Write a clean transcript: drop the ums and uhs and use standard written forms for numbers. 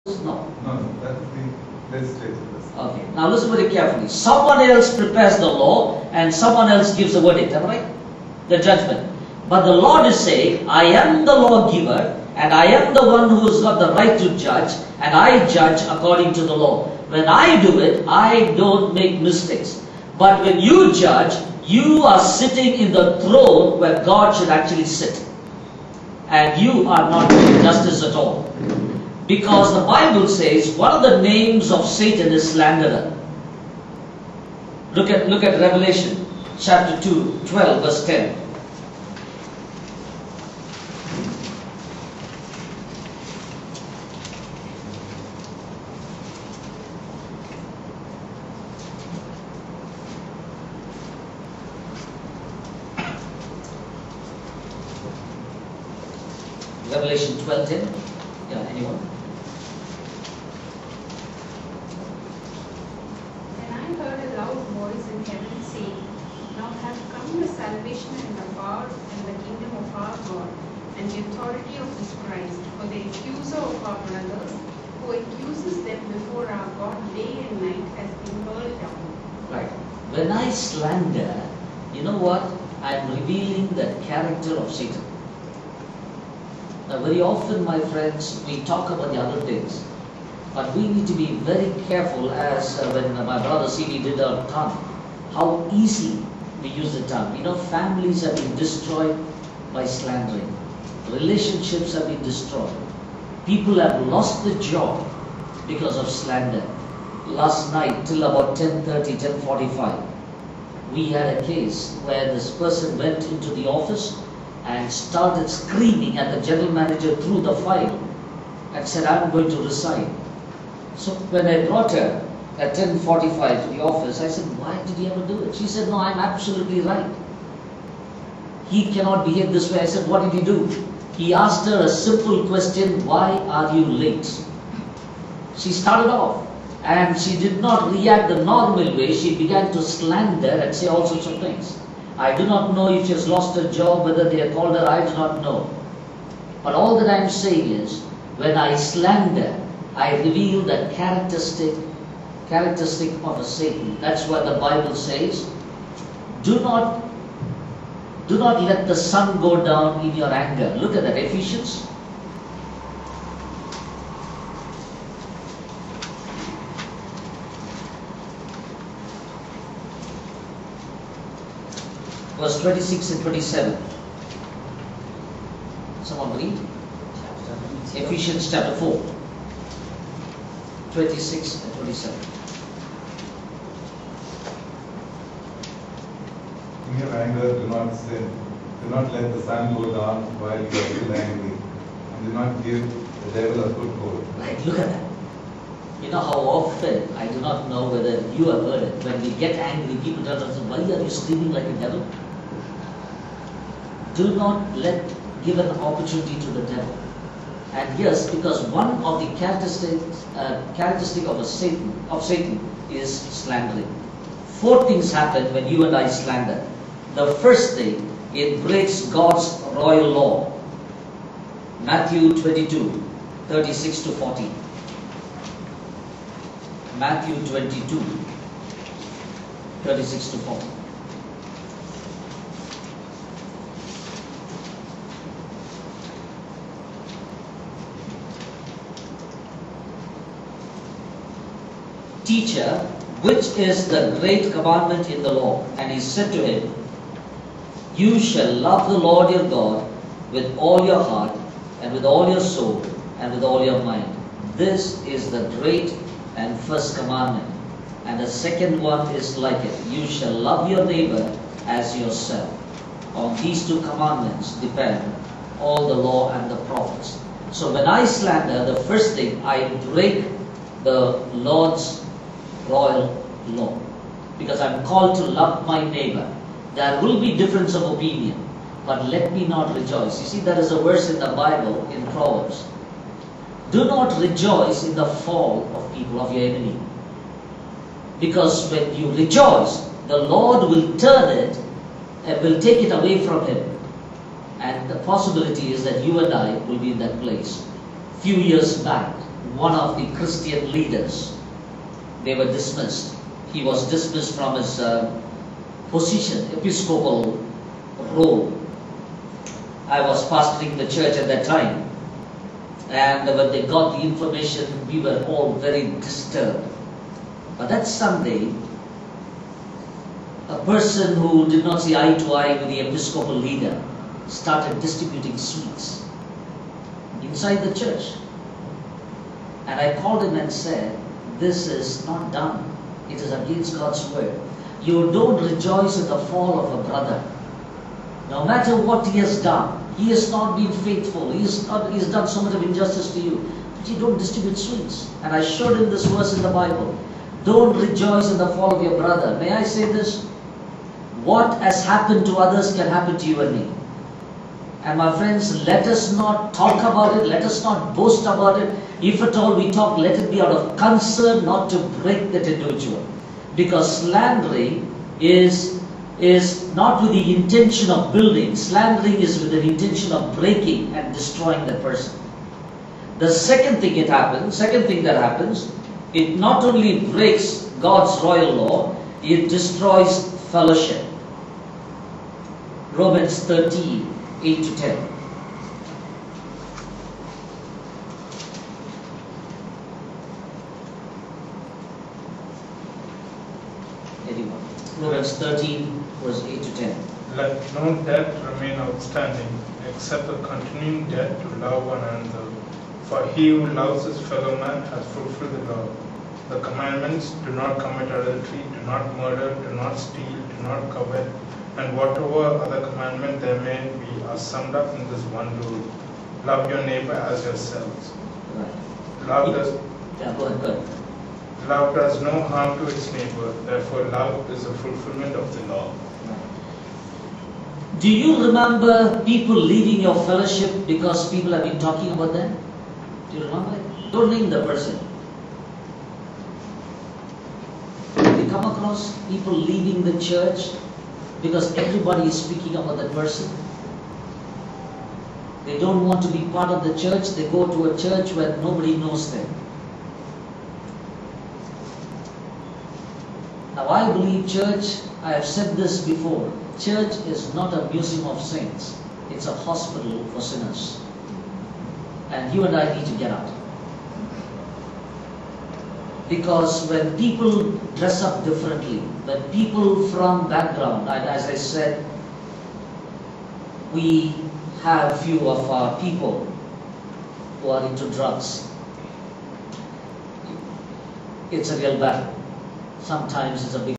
No. No, that is the legislature. Okay. Now listen very carefully. Someone else prepares the law and someone else gives a verdict, am I right? The judgment. But the Lord is saying, I am the lawgiver and I am the one who has got the right to judge, and I judge according to the law. When I do it, I don't make mistakes. But when you judge, you are sitting in the throne where God should actually sit. And you are not doing justice at all. Because the Bible says one of the names of Satan is slanderer. Look at Revelation chapter 2, 12 verse 10. Revelation 12:10. Yeah, anyone? Then I heard a loud voice in heaven saying, Now hath come the salvation and the power and the kingdom of our God, and the authority of his Christ. For the accuser of our brothers, who accuses them before our God day and night, has been hurled down. Right. When I slander, you know what? I'm revealing the character of Satan. Now very often, my friends, we talk about the other things, but we need to be very careful, as when my brother C.D. did our tongue, how easy we use the tongue. You know, families have been destroyed by slandering. Relationships have been destroyed. People have lost the job because of slander. Last night, till about 10:30, 10:45, we had a case where this person went into the office and started screaming at the general manager through the file and said, I'm going to resign. So when I brought her at 10:45 to the office, I said, why did he ever do it? She said, no, I'm absolutely right. He cannot behave this way. I said, what did he do? He asked her a simple question, why are you late? She started off and she did not react the normal way. She began to slander and say all sorts of things. I do not know if she has lost her job, whether they have called her, I do not know. But all that I am saying is, when I slander, I reveal the characteristic of a Satan. That's what the Bible says. Do not let the sun go down in your anger. Look at that, Ephesians. Verse 26 and 27. Someone read? Ephesians chapter 4. 26 and 27. In your anger, do not sin. Do not let the sun go down while you are still angry. And do not give the devil a foothold. Right, look at that. You know how often, I do not know whether you have heard it, when we get angry, people tell us, why are you screaming like a devil? Do not give an opportunity to the devil. And yes, because one of the characteristic of Satan is slandering. 4 things happen when you and I slander. The first thing, it breaks God's royal law. Matthew 22, 36 to 40. Matthew 22, 36 to 40. Teacher, which is the great commandment in the law? And he said to him, you shall love the Lord your God with all your heart, and with all your soul, and with all your mind. This is the great and first commandment. And the second one is like it. You shall love your neighbor as yourself. On these 2 commandments depend all the law and the prophets. So when I slander, the first thing, I break the Lord's royal law, because I'm called to love my neighbor. There will be difference of opinion, but let me not rejoice. You see, there is a verse in the Bible, in Proverbs. Do not rejoice in the fall of people, of your enemy. Because when you rejoice, the Lord will turn it and will take it away from him. And the possibility is that you and I will be in that place. Few years back, one of the Christian leaders. They were dismissed. He was dismissed from his position, episcopal role. I was pastoring the church at that time, and when they got the information, we were all very disturbed. But that Sunday, a person who did not see eye to eye with the episcopal leader started distributing sweets inside the church. And I called him and said, this is not done. It is against God's word. You don't rejoice in the fall of a brother. No matter what he has done, he has not been faithful. He has done so much of injustice to you. But you don't distribute sweets. And I showed him this verse in the Bible. Don't rejoice in the fall of your brother. May I say this? What has happened to others can happen to you and me. And my friends, let us not talk about it. Let us not boast about it. If at all we talk, let it be out of concern, not to break that individual. Because slandering is not with the intention of building. Slandering is with the intention of breaking and destroying that person. The second thing that happens, it not only breaks God's royal law, it destroys fellowship. Romans 13, 8 to 10. Anyone? Romans 13, verse 8 to 10. Let no debt remain outstanding, except a continuing debt to love one another. For he who loves his fellow man has fulfilled the law. The commandments: do not commit adultery, do not murder, do not steal, do not covet, and whatever other commandment there may be are summed up in this one rule: love your neighbor as yourselves. Right. Love does, Go ahead. love does no harm to its neighbor, therefore love is a fulfillment of the law. Do you remember people leaving your fellowship because people have been talking about them? Do you remember it? Don't name the person. Have you come across people leaving the church because everybody is speaking about that person? They don't want to be part of the church. They go to a church where nobody knows them. Now I believe church, I have said this before, church is not a museum of saints. It's a hospital for sinners. And you and I need to get out. Because when people dress up differently, when people from background, and as I said, we have few of our people who are into drugs. It's a real battle. Sometimes it's a big